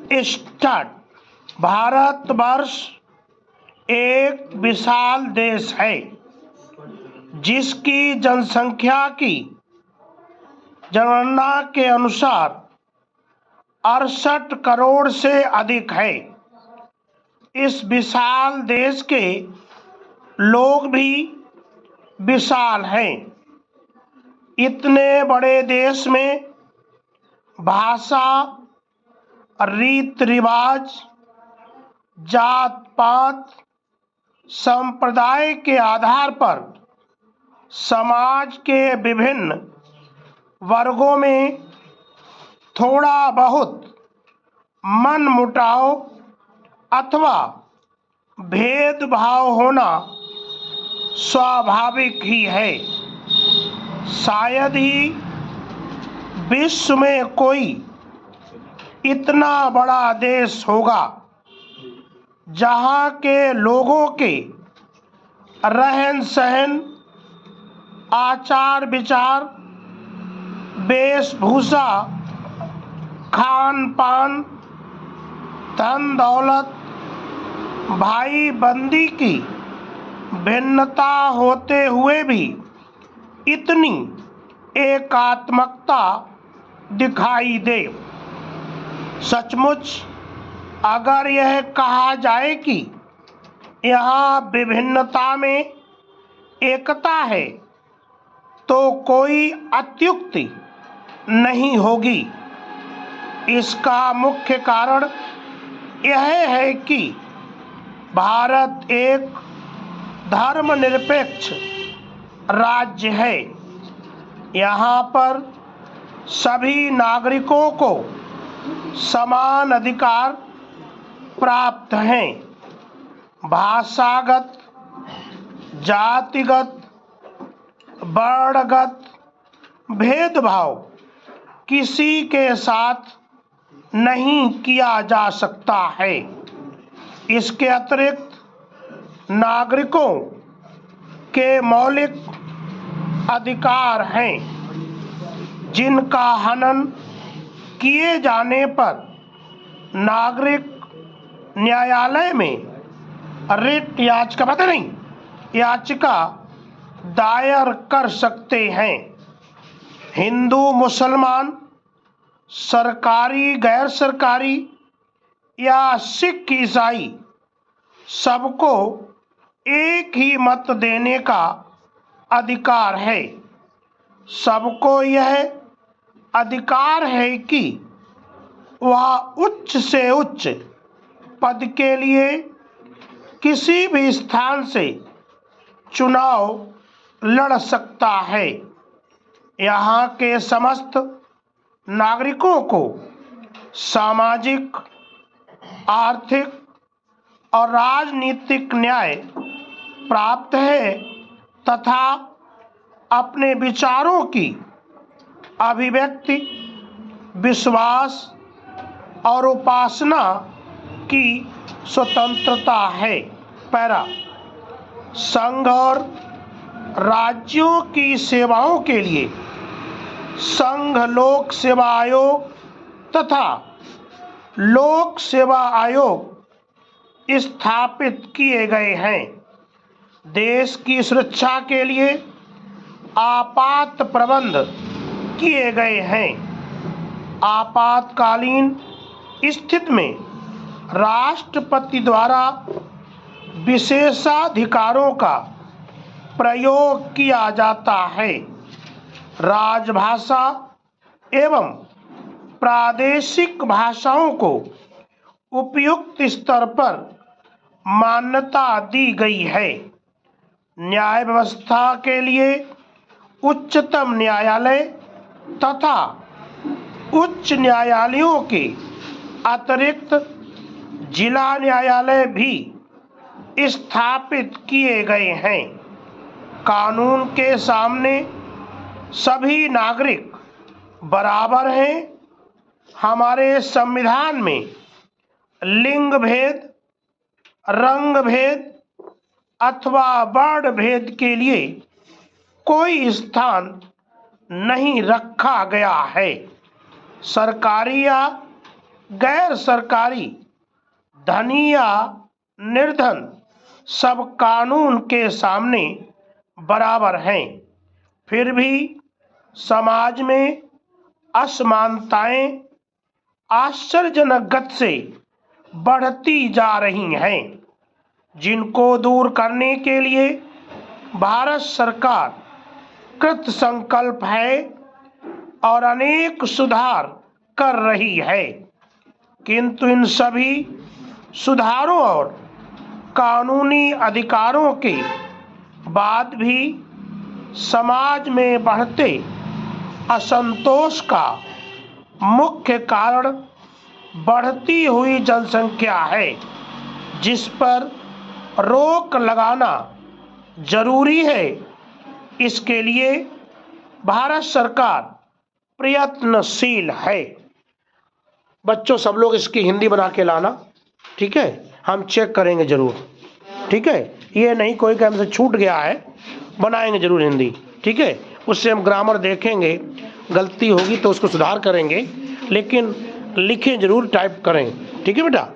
Start. Bharatvarsh एक विशाल देश है जिसकी जनसंख्या की जनगणना के अनुसार 68 करोड़ से अधिक है। इस विशाल देश के लोग भी विशाल हैं। इतने बड़े देश में भाषा, रीति रिवाज, जात पात, संप्रदाय के आधार पर समाज के विभिन्न वर्गों में थोड़ा बहुत मनमुटाव अथवा भेदभाव होना स्वाभाविक ही है। शायद ही विश्व में कोई इतना बड़ा देश होगा जहाँ के लोगों के रहन सहन, आचार विचार, वेशभूषा, खान पान, धन दौलत, भाई बंदी की भिन्नता होते हुए भी इतनी एकात्मकता दिखाई दे। सचमुच अगर यह कहा जाए कि यहाँ विभिन्नता में एकता है तो कोई अत्युक्ति नहीं होगी। इसका मुख्य कारण यह है कि भारत एक धर्मनिरपेक्ष राज्य है। यहाँ पर सभी नागरिकों को समान अधिकार प्राप्त हैं। भाषागत, जातिगत, वर्णगत भेदभाव किसी के साथ नहीं किया जा सकता है। इसके अतिरिक्त नागरिकों के मौलिक अधिकार हैं जिनका हनन किए जाने पर नागरिक न्यायालय में रिट याचिका दायर कर सकते हैं। हिंदू, मुसलमान, सरकारी, गैर सरकारी या सिख, ईसाई सबको एक ही मत देने का अधिकार है। सबको यह अधिकार है कि वह उच्च से उच्च पद के लिए किसी भी स्थान से चुनाव लड़ सकता है। यहाँ के समस्त नागरिकों को सामाजिक, आर्थिक और राजनीतिक न्याय प्राप्त है तथा अपने विचारों की अभिव्यक्ति, विश्वास और उपासना की स्वतंत्रता है। पैरा संघ और राज्यों की सेवाओं के लिए संघ लोक सेवा आयोग तथा लोक सेवा आयोग स्थापित किए गए हैं। देश की सुरक्षा के लिए आपात प्रबंध किए गए हैं। आपातकालीन स्थिति में राष्ट्रपति द्वारा विशेषाधिकारों का प्रयोग किया जाता है। राजभाषा एवं प्रादेशिक भाषाओं को उपयुक्त स्तर पर मान्यता दी गई है। न्याय व्यवस्था के लिए उच्चतम न्यायालय तथा उच्च न्यायालयों के अतिरिक्त जिला न्यायालय भी स्थापित किए गए हैं। कानून के सामने सभी नागरिक बराबर हैं। हमारे संविधान में लिंग भेद, रंग भेद अथवा वर्ण भेद के लिए कोई स्थान नहीं रखा गया है। सरकारी या गैर सरकारी, धनी या निर्धन, सब कानून के सामने बराबर हैं। फिर भी समाज में असमानताएं आश्चर्यजनक गति से बढ़ती जा रही हैं, जिनको दूर करने के लिए भारत सरकार कृत संकल्प है और अनेक सुधार कर रही है। किंतु इन सभी सुधारों और कानूनी अधिकारों के बाद भी समाज में बढ़ते असंतोष का मुख्य कारण बढ़ती हुई जनसंख्या है, जिस पर रोक लगाना जरूरी है। इसके लिए भारत सरकार प्रयत्नशील है। बच्चों सब लोग इसकी हिंदी बना के लाना, ठीक है, हम चेक करेंगे जरूर, ठीक है। ये नहीं कोई का हमसे छूट गया है, बनाएंगे जरूर हिंदी, ठीक है। उससे हम ग्रामर देखेंगे, गलती होगी तो उसको सुधार करेंगे, लेकिन लिखें जरूर, टाइप करें, ठीक है बेटा।